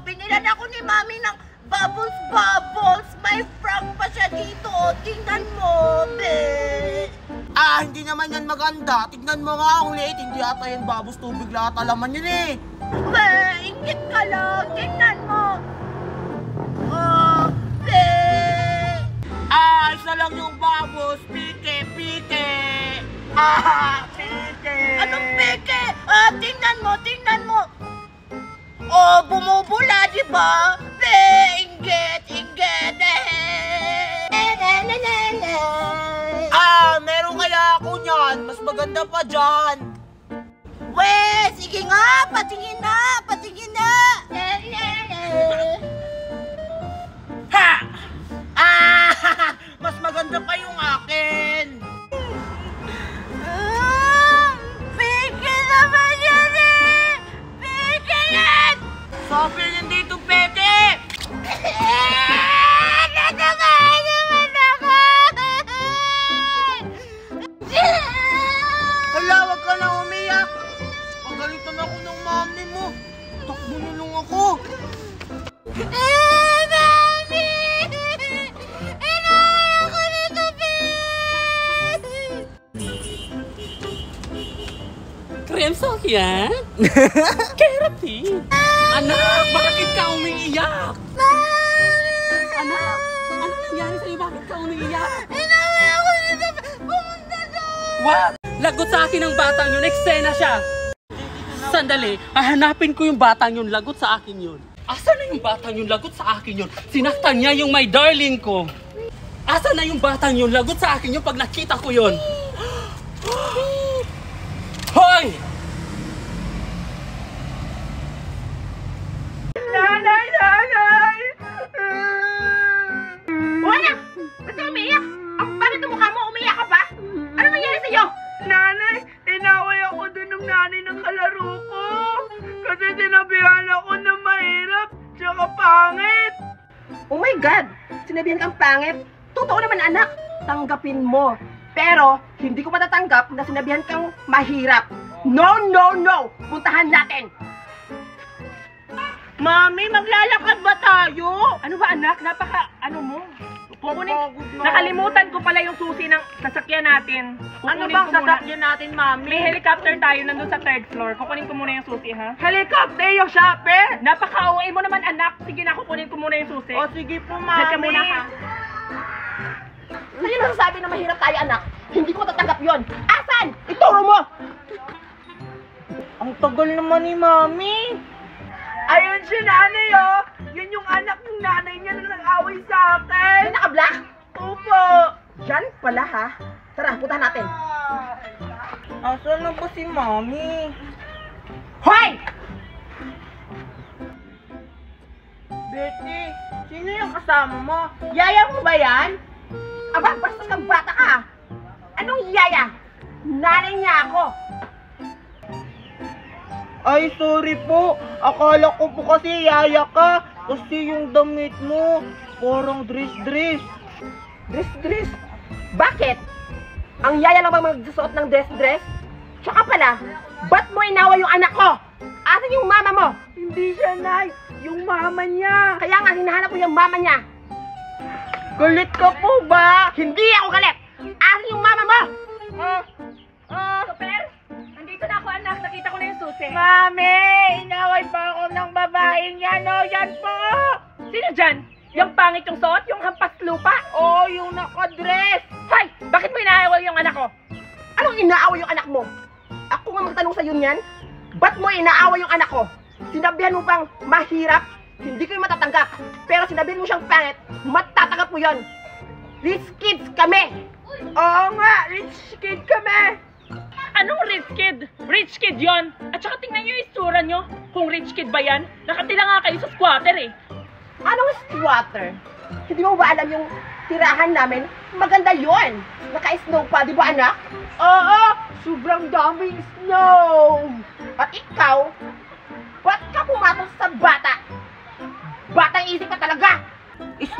binilan ako ni Mami ng bubbles. May frog pa siya dito. Tingnan mo, be. Hindi naman yan maganda. Tignan mo nga ulit. Hindi ata yan bubbles, tubig lahat. Alaman yun eh. Be, ingit ka lang. Tingnan mo. Oh, be. Isa lang yung bubbles. Pike. Peke. Pike. Anong peke? Tingnan mo. Bumubula, di ba? Be, inggit. Meron kaya ako niyan. Mas maganda pa dyan. Sige nga, patingin na. Mas maganda pa yung akin. Peke naman yan eh! Peke yan! Sabi hindi ito peke. Natamahan naman ako! Hala, wag ka na umiyak. Pagalitan ako ng mami mo. Takbo na lang ako. Mami! Inaway ako nito, be! Kremso yan? Keratin! Anak, bakit ka umiiyak? Anak, ano nangyari sa'yo? Bakit ka umiiyak? Inaway ako nito, be! Pumunta doon! Wag! Lagot sa akin ang batang yun. Eksena siya. Sandali, hahanapin ko yung batang yun. Lagot sa akin yun. Asa na yung batang yun? Lagot sa akin yun. Sinaktan niya yung my darling ko. Asa na yung batang yun? Lagot sa akin yun pag nakita ko yun. Hoy! Nanay! Wala! Ba't ka umiiyak? Ang bakit ang mukha mo? Umiiyak ka ba? Ano nangyari sa'yo? Nanay, inaway ako din ng nanay ng kalaro ko. Kasi sinabihan ako na mahirap, tsaka pangit. Oh my God! Sinabihan kang pangit? Totoo naman, anak. Tanggapin mo. Pero, hindi ko matatanggap na sinabihan kang mahirap. No! Puntahan natin! Mami, maglalakad ba tayo? Ano ba anak? Ano mo? Nakalimutan ko pala yung susi ng sasakyan natin. Ano Kukunin bang ko muna. sasakyan natin, Mami? May helicopter tayo nandun sa 3rd floor. Kukunin ko muna yung susi, ha? Helicopter yung shopper? Napaka-OA mo naman anak. Sige na, kukunin ko muna yung susi. O sige po, Mami. Diyan ka muna, ha? Sa'yo nasasabi na mahirap tayo, anak. Hindi ko matatanggap yon. Asan? Ituro mo! Ang tagal naman ni Mami. Ayun si nanay, oh. Yun yung anak ng nanay niya na nag-away sa akin. Yung naka-black? Opo. Yan pala, ha? Tara, puntahan natin. Asan na ba si Mami? Hoy! Betty, sino yung kasama mo? Yaya mo ba yan? Aba, bastos kang bata ka. Anong yaya? Nanay niya ako. Ay, sorry po. Akala ko po kasi yaya ka. Kasi yung damit mo, parang dress. Dress? Bakit? Ang yaya lang bang magsusuot ng dress? Tsaka pala, ba't mo inawa yung anak ko? Asan yung mama mo? Hindi siya, Nay. Yung mama niya. Kaya nga, hinahanap ko yung mama niya. Galit ka po ba? Hindi ako galit! Asan yung mama mo? Super, nandito na ako anak. Nakita ko na yung susi. Mami, inaway pa ako ng babaeng yan. O, yan po. Sino dyan? Yung pangit yung suot? Yung hampas lupa? Oh, yung nakadress. Hoy! Bakit mo inaaway yung anak ko? Anong inaaway yung anak mo? Ako nga magtanong sa'yo niyan. Ba't mo inaaway yung anak ko? Sinabihan mo bang mahirap? Hindi ko yung matatanggap. Pero sinabihan mo siyang pangit, matatanggap mo yon. Rich kids kami! Oo nga, rich kid kami. Anong rich kid? Rich kid yon. At saka tingnan nyo yung itsura nyo. Kung rich kid ba yan, nakatila nga kayo sa squatter eh. Anong squatter? Hindi mo ba alam yung tirahan namin? Maganda yon. Naka-snow pa, di ba anak? Oo, sobrang daming snow. At ikaw, ba't ka pumatol sa bata? Batang isip ka talaga.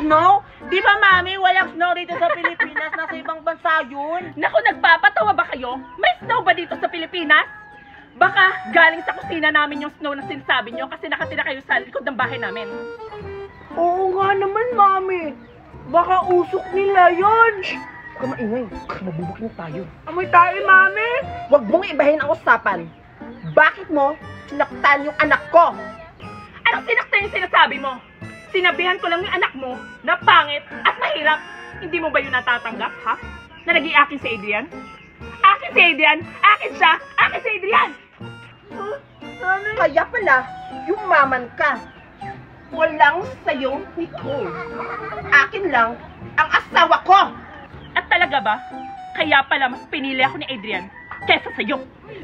Snow? Di ba, Mami, walang snow dito sa Pilipinas? Nasa ibang bansa yun. Naku, nagpapatawa ba kayo? May snow ba dito sa Pilipinas? Baka galing sa kusina namin yung snow na sinasabi nyo kasi nakatira kayo sa likod ng bahay namin. Oo nga naman, Mami. Baka usok nila yon. Huwag ka maingay. Mabubuking tayo. Amoy tayo, Mami. Huwag mong ibahin ang usapan. Bakit mo sinaktan yung anak ko? Anong sinaktan yung sinasabi mo? Sinabihan ko lang yung anak mo na pangit at mahirap. Hindi mo ba yun natatanggap, ha? Na naging akin si Adrian? Akin si Adrian! Akin siya! Akin si Adrian! Kaya pala, yumaman ka. Walang sayong Nicole. Akin lang ang asawa ko. At talaga ba? Kaya pala mas pinili ako ni Adrian kesa sa'yo.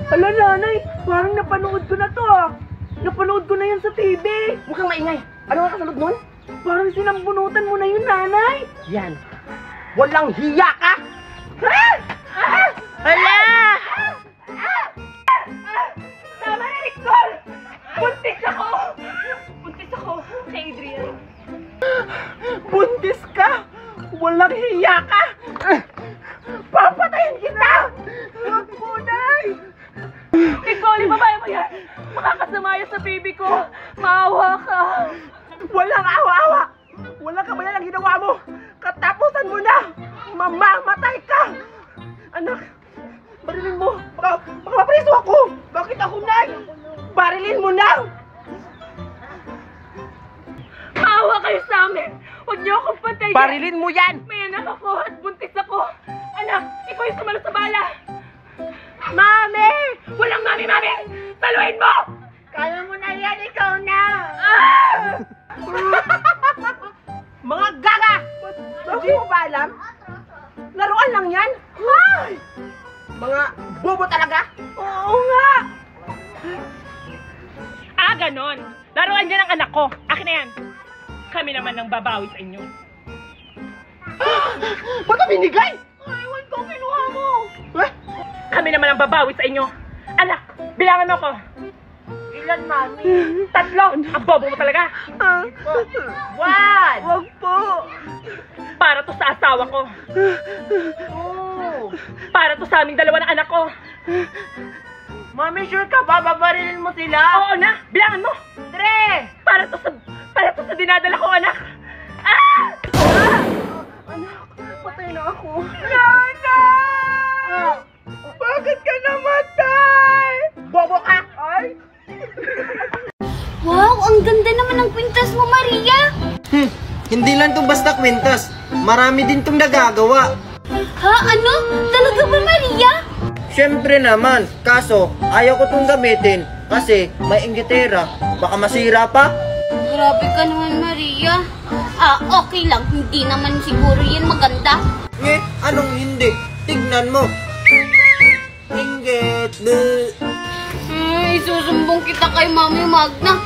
Hala, Nanay. Parang napanood ko na to, ah. Napanood ko na yan sa TV. Huwag kang maingay. Ano nga kasunod nun? Parang sinambunutan mo na yun, Nanay. Yan. Walang hiya ka. Hala! Tama na, Nicole! Buntis ako! Buntis ako kay Adrian. Buntis ka. Walang hiya ka. Papatayin kita. Huwag po, Nay. Nicole, babae mo yan! Makakasama yan sa baby ko! Maawa ka! Walang awa-awa. Walang kabayan ang ginawa mo. Katapusan mo na. Mamamatay ka. Anak, barilin mo. Baka mapriso ako. Bakit ako, Nay? Barilin mo na. Maawa kayo sa amin! Huwag niyo akong patayin! Barilin mo yan. May anak ako at buntis ako! Anak, ikaw yung sumalo sa bala! Mami! Walang mami! Saluhin mo! Kaya mo na yan, ikaw na. Mga gaga! Hindi mo ba alam? Laruan lang yan. Ay! Mga bobo talaga. Oo nga. Ah, ganon! Laruan niya ng anak ko! Akin na yan! Kami naman ang babawi sa inyo. Ba't ka binigay? Ewan ko, kinuha mo. Kami naman ang babawi sa inyo. Anak, bilangan mo ko. Ilan, Mami? 3! Ang bobo mo talaga. 1. Wag po. Para to sa asawa ko. 2. Para to sa aming dalawa ng anak ko. Mami, sure ka ba? Babarilin mo sila? Oo na, bilangan mo. 3. Para to sa dinadala ko, anak. Ah! Anak, patay na ako. Nanay! Bakit ka namatay? Bobo ka! Ay! Wow, ang ganda naman ng kwintas mo, Maria! Hindi lang to basta kwintas. Marami din tong nagagawa. Ha? Ano? Talaga ba, Maria? Siyempre naman, kaso ayaw ko tong gamitin kasi may inggitera. Baka masira pa. Grabe ka naman, Maria. Okay lang. Hindi naman siguro yan maganda. Anong hindi? Tignan mo. Inggit. Isusumbong kita kay Mami Magna.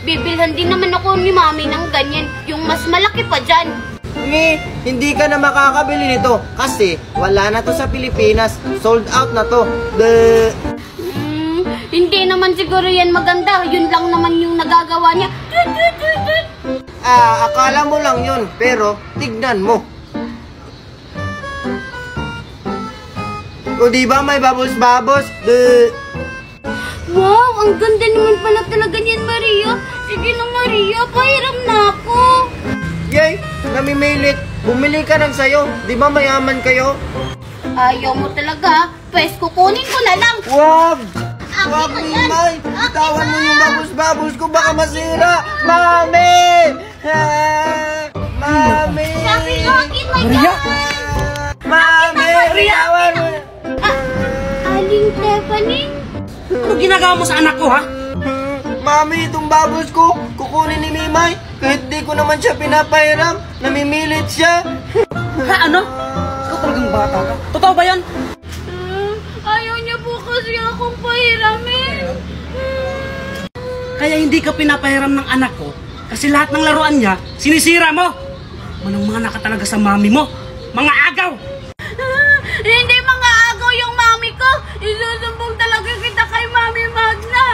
Bibilhan din naman ako ni Mami ng ganyan. Yung mas malaki pa dyan. Hindi ka na makakabili nito kasi wala na to sa Pilipinas. Sold out na to. Hindi naman siguro yan maganda. Yun lang naman yung nagagawa niya. Akala mo lang yun, pero tignan mo. O diba may babos-babos? Wow, ang ganda naman pala talaga niyan, Maria. Sige na, Maria. Pahiram na ako. Yay! Namimilit. Bumili ka ng sayo. Di ba mayaman kayo? Ayaw mo talaga. Pwes, kukunin ko na lang. Wag! Akin Wag, na yan. Mimay! Bitawan mo yung babos-babos ko. Baka masira! Mami! Mami! Sabi akin na yan. Mami! Bitawan mo! Aling Stephanie? Ano ginagawa mo sa anak ko, ha? Mami, itong babos ko, kukunin ni Mimay. Kahit di ko naman siya pinapahiram, namimilit siya. Ha, ano? Ikaw talagang bata ka. Totoo ba yan? Ayaw niya po kasi akong pahiramin. Kaya hindi ka pinapahiram ng anak ko kasi lahat ng laruan niya, sinisira mo. Manang-mana ka talaga sa mami mo. Mga agaw! Hindi mga agaw yung mami ko. Isusumbong talaga kita kay Mami Magna.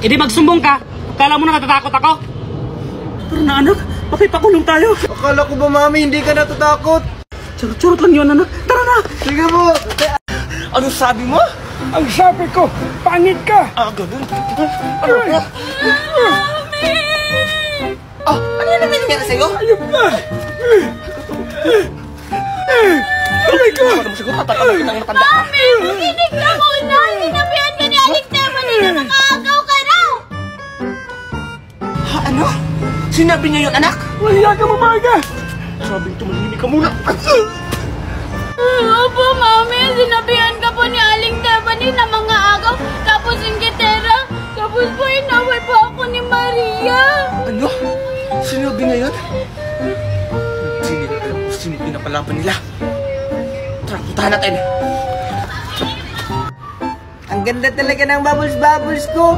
E di magsumbong ka. Kala mo na natatakot ako? Pero na anak, pakipakulong tayo. Akala ko ba, Mami, hindi ka natatakot? Charot lang yun, anak. Tara na! Sige po. Ano sabi mo? Ang sabi ko, pangit ka! Ganun? Ano ba? Ano na naman nangyari sa'yo? Ayop na! Aray ko! Ano mo siguro tatanggapin kitang matanda ka? Kinig ka muna! Sinabihan ka ni Aling Stephanie na nakakaagaw ka raw! Ha, ano? Sinabi niya yun, anak? Wala ka mamaga! Sabing tumahimik ka muna. Opo, Mami. Sinabihan ka po ni Aling Stephanie na mga agaw, tapos yung gitera. Tapos po inaway po ako ni Maria. Ano? Sinabi niya yun? Hindi nila alam kung sino pinapalaban nila. Tara, puntahan natin. Ang ganda talaga ng bubbles ko.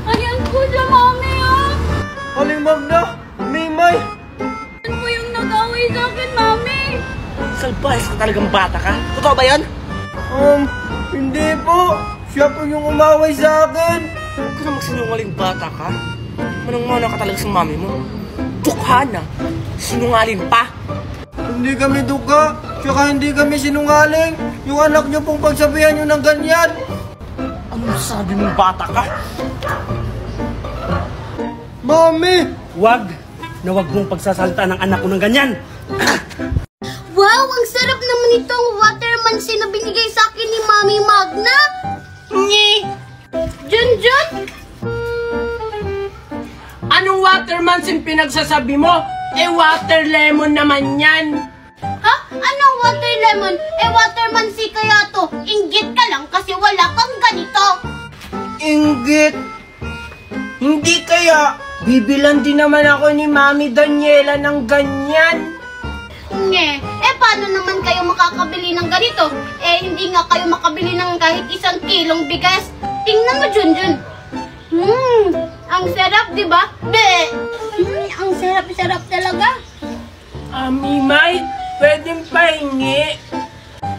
Ayan po siya, Mami, oh. Aling Magna, Mimay. Yan po yung nag-away sa akin, Mami. Salbayas ka talagang bata ka. Totoo ba yun? Hindi po. Siya po yung umaway sa akin. Huwag ka na magsinungaling bata ka. Manang-mana ka talaga sa mami mo. Dukha na. Sinungaling pa. Hindi kami duka. Tsaka hindi kami sinungaling. Yung anak niyo pong pagsabihan niyo ng ganyan. Ano sabi mong bata ka? Mami! Wag na wag mong pagsasalita ng anak ko ng ganyan. Wow, ang sarap naman itong watermansin na binigay sa akin ni Mami Magna. Ngi! Junjun? Anong watermansin pinagsasabi mo? Water lemon naman yan. Ha? Anong water lemon? Watermansi kaya to. Inggit ka lang kasi wala kang ganito. Inggit. Hindi kaya bibilan din naman ako ni Mami Daniela ng ganyan. Nge, paano naman kayo makakabili ng ganito? Hindi nga kayo makabili ng kahit 1 kilong bigas. Tingnan mo, Junjun. Ang sarap, di ba? Be! Ang sarap-sarap talaga. Mimay, pwedeng pahingi.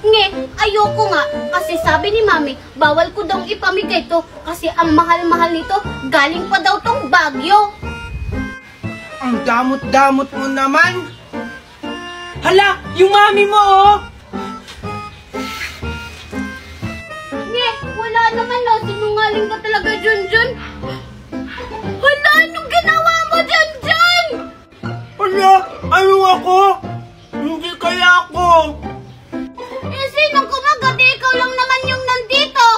Nge, ayoko nga. Kasi sabi ni Mami, bawal ko daw ipamigay to. Kasi ang mahal-mahal nito, galing pa daw tong Baguio. Ang damot-damot mo naman. Hala, yung mami mo, oh! Nge, wala naman no. Sinungaling ka talaga, Junjun. Hala, anong ginawa mo, Junjun? Hala, ano ako? Hindi kaya ako. Sinong kumagat? Ikaw lang naman yung nandito.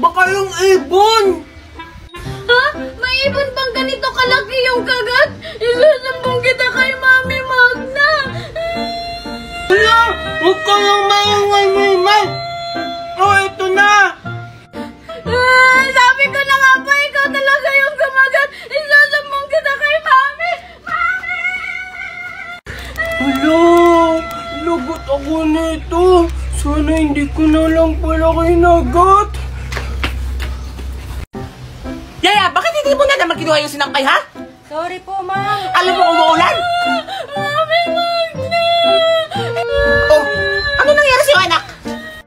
Baka yung ibon. Ha? May ibon bang ganito kalaki yung kagat? Isusambong kita kay Mami Magna. Hala, huwag ka lang maingay, Mimay. Ito na. Sabi ko na nga ba, ikaw talaga yung kumagat. Isusambong kita kay Mami. Mami! Hala, lagot ako nito. Sana hindi ko na lang pala kinagat. Yaya, bakit hindi mo na naman kinuha yung sinampay, ha? Sorry po, Ma'am. Alam mo umuulan? Mami Magna! Oh, ano nangyari sa'yo, anak?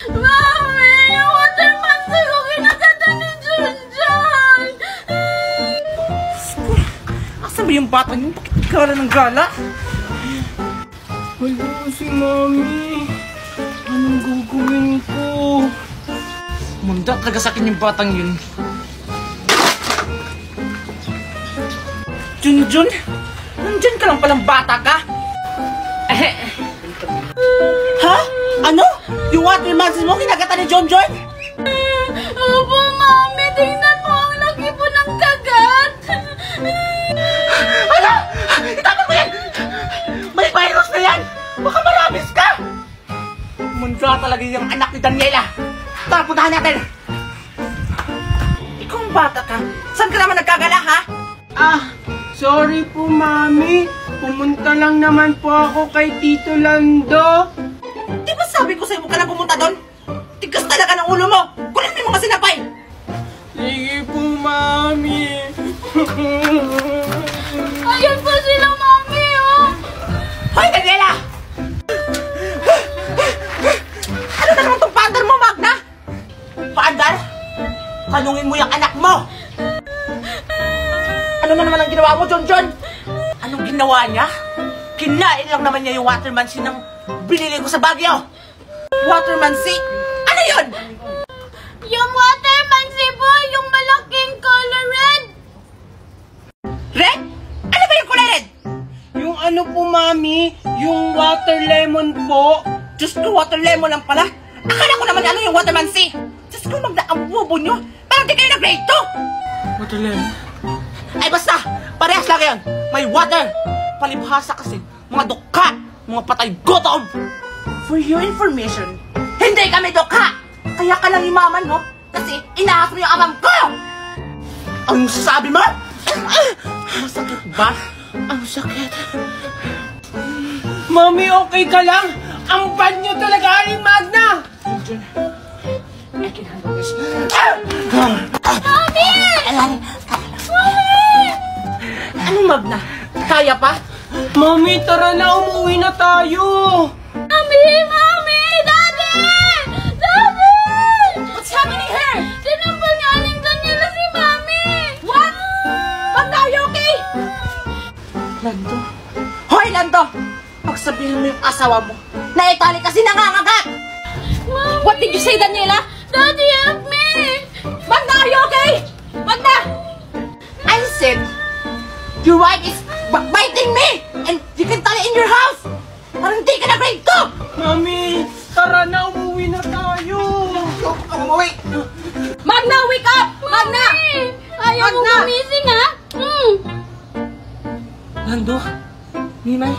Mami! Yung watermansi ko kinagata ni Junjun! Asan ba yung bata niyo? Bakit gala ng gala? Wala si Mami. Anong gagawin ko? Manda talaga sa akin yung batang yun. Junjun? Nandyan ka lang palang bata ka? Ha? Ano? Yung watermansin mo kinagata ni Junjun? Opo, Mami! Tingnan mo! Ang laki po ng kagat! Ano? Itapon mo yan! May virus na yan! Baka marabis ka! Manda talaga yung anak ni Daniela! Tara, puntahan natin! Ikaw ang bata ka? Saan ka naman nagkagala, ha? Sorry po, Mami. Pumunta lang naman po ako kay Tito Lando. Di ba sabi ko sa'yo huwag ka na pumunta doon? Tigas talaga ng ulo mo! Kunin mo yung mga sinapay! Sige po, Mami. Ayun po sila, Mami, oh! Hoy, Daniela! Ano na naman itong paandar mo, Magna? Paandar? Kanungin mo yung anak mo! Ano na naman ang ginawa mo, Junjun? Anong ginawa niya? Kinain lang naman niya yung watermansi ng binili ko sa Baguio. Watermansi? Ano Ano yun? Yung watermelon po, yung malaking color red. Red? Ano ba yung kulay red? Yung ano po, Mami? Yung water lemon po. Diyos ko, water lemon lang pala. Akala ko naman ano yung watermelon C. Diyos ko, ang bubo nyo. Parang di kayo nag-grade to. Water lemon? Ay basta, parehas lang yan. May water. Palibhasa kasi, mga dukha, mga patay gutom. For your information, hindi kami dukha. Kaya ka lang imaman mo, kasi inaas mo yung amam ko. Ang sasabi mo? Masakit ba? Ang sakit. Mami, okay ka lang? Ang bad nyo talaga, Aling Magna! I can handle this. Mami! Anong Magna? Kaya pa? Mami, tara na, umuwi na tayo! Mami! Mami! Daddy! Daddy! What's happening here? Sinampal ni Aling Daniela si Mami! What? Magna, are you okay? Lando? Hoy, Lando! Pagsabihin mo yung asawa mo na itali kasi nangangagat! Mami! What did you say, Daniela? Daddy, help me! Magna, are you okay? Magna! I said, your wife is biting me! And you can tell it in your house! Parang di ka na grade ko! Mami, tara na, umuwi na tayo! Wait! Magna, wake up! Magna! Ayaw mo Magna! gumising, ha? Lando, Ninay,